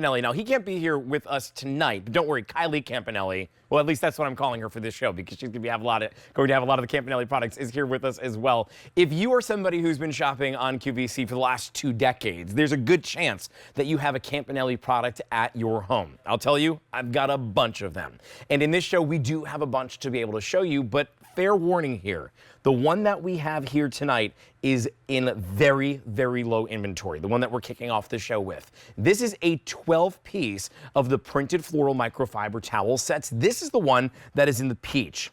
Campanelli. Now, he can't be here with us tonight, but don't worry, Kylie Campanelli, well, at least that's what I'm calling her for this show, because she's going to have a lot of the Campanelli products, is here with us as well. If you are somebody who's been shopping on QVC for the last 2 decades, there's a good chance that you have a Campanelli product at your home. I'll tell you, I've got a bunch of them. And in this show, we do have a bunch to be able to show you, but fair warning here. The one that we have here tonight is in very, very low inventory, the one that we're kicking off the show with. This is a 12-piece of the printed floral microfiber towel sets. This is the one that is in the peach.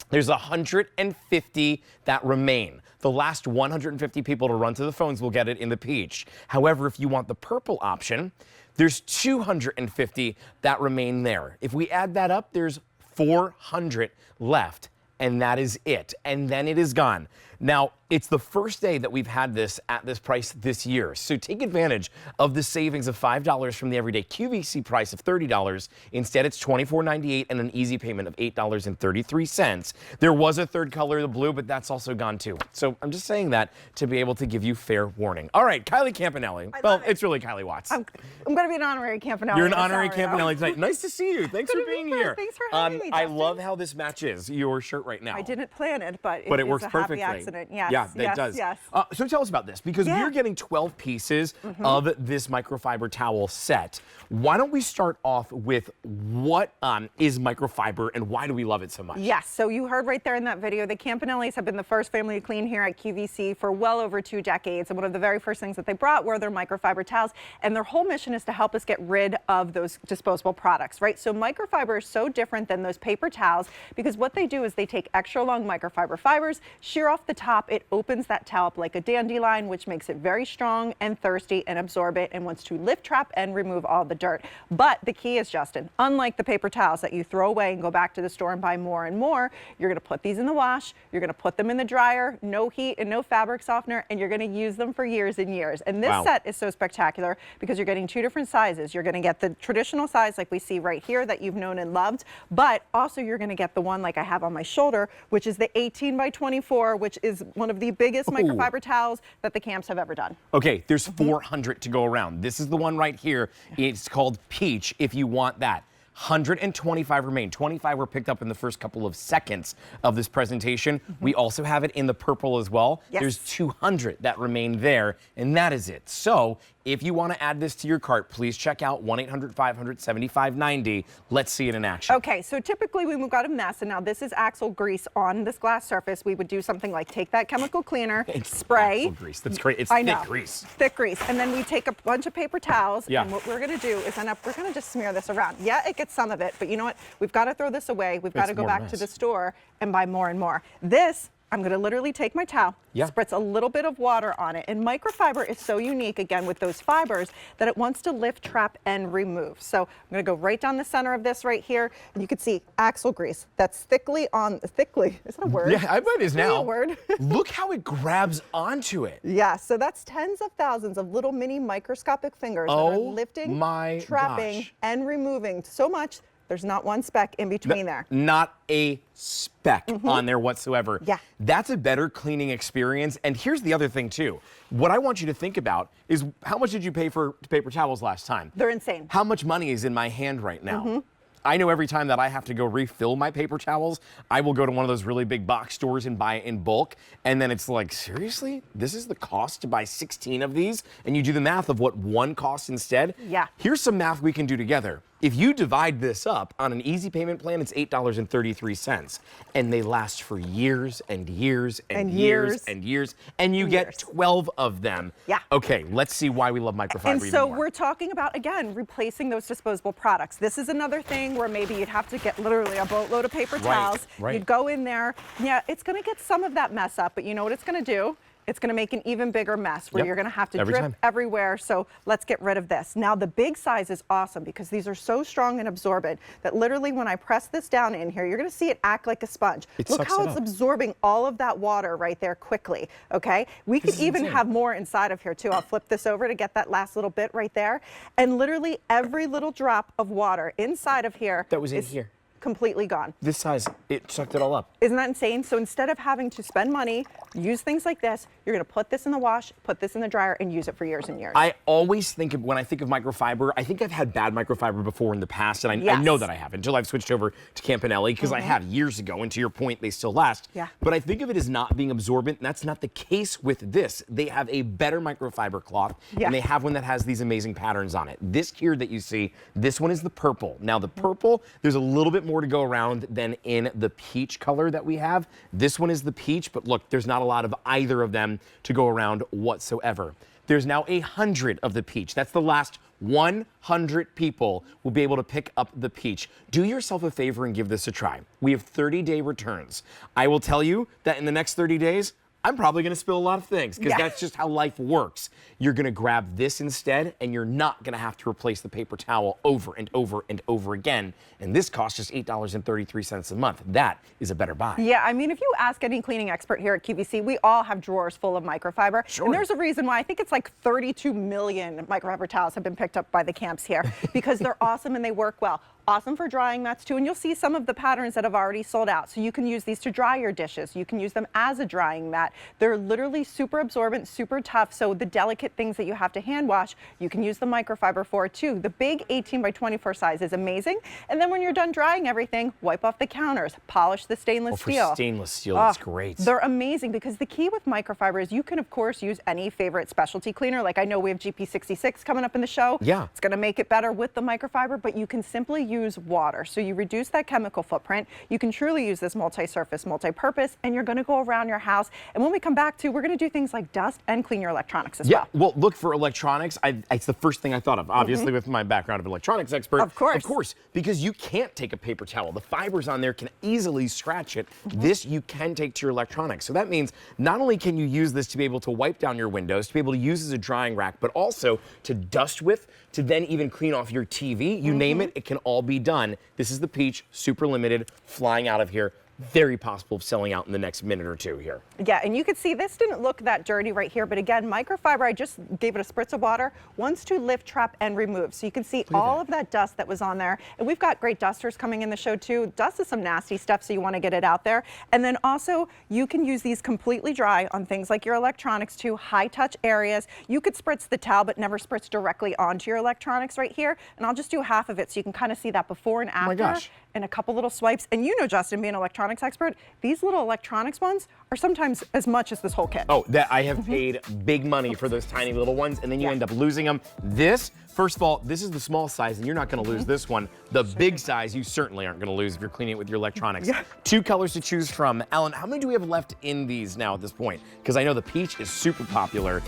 There's 150 that remain. The last 150 people to run to the phones will get it in the peach. However, if you want the purple option, there's 250 that remain there. If we add that up, there's 400 left. And that is it. And then it is gone. Now, it's the first day that we've had this at this price this year. So take advantage of the savings of $5 from the everyday QVC price of $30. Instead, it's $24.98 and an easy payment of $8.33. There was a third color, the blue, but that's also gone too. So I'm just saying that to be able to give you fair warning. All right, Kylie Campanelli. Well, it's really Kylie Watts. I'm going to be an honorary Campanelli. You're an honorary Campanelli tonight. Nice to see you. Thanks for being here. Thanks for having me, I Justin. love how this matches your shirt right now. I didn't plan it, but it works a perfectly. happy accident. Yes. Yeah, it does. Yes. So tell us about this, because we're getting 12 pieces of this microfiber towel set. Why don't we start off with what is microfiber and why do we love it so much? Yes, so you heard right there in that video, the Campanellis have been the first family to clean here at QVC for well over 2 decades. And one of the very first things that they brought were their microfiber towels. And their whole mission is to help us get rid of those disposable products, right? So microfiber is so different than those paper towels because what they do is they take extra long microfiber fibers, shear off the top, it opens that towel up like a dandelion, which makes it very strong and thirsty and absorbent and wants to lift, trap, and remove all the dirt. But the key is, Justin, unlike the paper towels that you throw away and go back to the store and buy more and more, you're going to put these in the wash, you're going to put them in the dryer, no heat and no fabric softener, and you're going to use them for years and years. And this set is so spectacular because you're getting 2 different sizes. You're going to get the traditional size like we see right here that you've known and loved, but also you're going to get the one like I have on my shoulder, which is the 18 by 24, which is one of the biggest microfiber towels that the camps have ever done. Okay, there's 400 to go around. This is the one right here. It's called Peach if you want that. 125 remain. 25 were picked up in the first couple of seconds of this presentation. We also have it in the purple as well. Yes. There's 200 that remain there, and that is it. So if you want to add this to your cart, please check out 1-800-500-7590. Let's see it in action. Okay, so typically when we've got a mess, and now this is axle grease on this glass surface, we would do something like take that chemical cleaner, spray. Axle grease. That's great. It's thick grease. Thick grease. And then we take a bunch of paper towels, and what we're going to do is we're going to just smear this around. Yeah, it gets some of it, but you know what? We've got to throw this away. We've got to go back to the store and buy more and more. This, I'm going to literally take my towel, spritz a little bit of water on it. And microfiber is so unique, again, with those fibers that it wants to lift, trap, and remove. So I'm going to go right down the center of this right here. And you can see axle grease. That's thickly, is that a word? Yeah, I bet it is now. A word. Look how it grabs onto it. Yeah, so that's tens of thousands of little mini microscopic fingers that are lifting, trapping, and removing so much. There's not one speck in between there. Not a speck on there whatsoever. Yeah. That's a better cleaning experience. And here's the other thing too. What I want you to think about is how much did you pay for paper towels last time? They're insane. How much money is in my hand right now? I know every time that I have to go refill my paper towels, I will go to one of those really big box stores and buy it in bulk. And then it's like, seriously? This is the cost to buy 16 of these? And you do the math of what one costs instead? Yeah. Here's some math we can do together. If you divide this up on an easy payment plan, it's $8.33. And they last for years and years and years and years. And you get 12 of them. Yeah. Okay, let's see why we love microfiber And so even more. we're talking about, again, replacing those disposable products. This is another thing where maybe you'd have to get literally a boatload of paper towels. You'd go in there. Yeah, it's going to get some of that mess up, but you know what it's going to do? It's going to make an even bigger mess where you're going to have to drip everywhere. So let's get rid of this. Now the big size is awesome because these are so strong and absorbent that literally when I press this down in here, you're going to see it act like a sponge. Look how it's absorbing all of that water right there quickly. Okay, we could even have more inside of here too. I'll flip this over to get that last little bit right there. And literally every little drop of water inside of here that was in here. completely gone. This size, it sucked it all up. Isn't that insane? So instead of having to spend money, use things like this, you're gonna put this in the wash, put this in the dryer, and use it for years and years. I always think of, when I think of microfiber, I think I've had bad microfiber before in the past, and I Yes. know that I have until I've switched over to Campanelli, because I have years ago, and to your point, they still last. Yeah. But I think of it as not being absorbent, and that's not the case with this. They have a better microfiber cloth, Yeah. and they have one that has these amazing patterns on it. This here that you see, this one is the purple. Now the purple, there's a little bit more to go around than in the peach color that we have. This one is the peach, but look, there's not a lot of either of them to go around whatsoever. There's now 100 of the peach. That's the last 100 people will be able to pick up the peach. Do yourself a favor and give this a try. We have 30-day returns. I will tell you that in the next 30 days, I'm probably gonna spill a lot of things, because that's just how life works. You're gonna grab this instead, and you're not gonna have to replace the paper towel over and over and over again. And this costs just $8.33 a month. That is a better buy. Yeah, I mean, if you ask any cleaning expert here at QVC, we all have drawers full of microfiber. Sure. And there's a reason why. I think it's like 32 million microfiber towels have been picked up by the camps here because they're awesome and they work well. Awesome for drying mats too, and you'll see some of the patterns that have already sold out. So you can use these to dry your dishes. You can use them as a drying mat. They're literally super absorbent, super tough. So the delicate things that you have to hand wash, you can use the microfiber for too. The big 18 by 24 size is amazing. And then when you're done drying everything, wipe off the counters, polish the stainless steel. For stainless steel, that's great. They're amazing because the key with microfiber is you can of course use any favorite specialty cleaner. Like I know we have GP66 coming up in the show. Yeah. It's gonna make it better with the microfiber, but you can simply use water. So you reduce that chemical footprint. You can truly use this multi-surface, multi-purpose, and you're gonna go around your house. And when we come back to, we're gonna do things like dust and clean your electronics as well. Well, look, for electronics, it's the first thing I thought of, obviously with my background of electronics expert. Of course. Of course, because you can't take a paper towel. The fibers on there can easily scratch it. This you can take to your electronics. So that means not only can you use this to be able to wipe down your windows, to be able to use as a drying rack, but also to dust with, to then even clean off your TV. You name it, it can all be done. This is the peach, super limited, flying out of here. Very possible of selling out in the next minute or two here. Yeah, and you can see this didn't look that dirty right here, but again, microfiber, I just gave it a spritz of water, wants to lift, trap, and remove. So you can see all of that dust that was on there. And we've got great dusters coming in the show too. Dust is some nasty stuff, so you want to get it out there. And then also, you can use these completely dry on things like your electronics too, high touch areas. You could spritz the towel, but never spritz directly onto your electronics right here. And I'll just do half of it so you can kind of see that before and after. Oh my gosh. And a couple little swipes. And you know, Justin, being an electronics expert, these little electronics ones are sometimes as much as this whole kit. Oh, that I have paid big money for those tiny little ones, and then you end up losing them. This, first of all, this is the small size, and you're not gonna lose this one. The big size, you certainly aren't gonna lose if you're cleaning it with your electronics. Two colors to choose from. Alan, how many do we have left in these now at this point? Because I know the peach is super popular.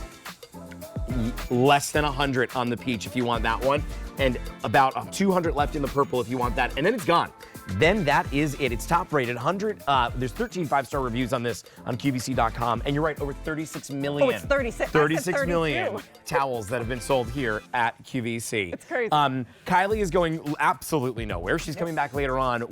Less than 100 on the peach if you want that one, and about 200 left in the purple if you want that, and then it's gone. Then that is it. It's top rated. 100. There's 13 5-star reviews on this on QVC.com, and you're right, over 36 million. Oh, it's 36. 36 million towels that have been sold here at QVC. It's crazy. Kylie is going absolutely nowhere. She's coming back later on.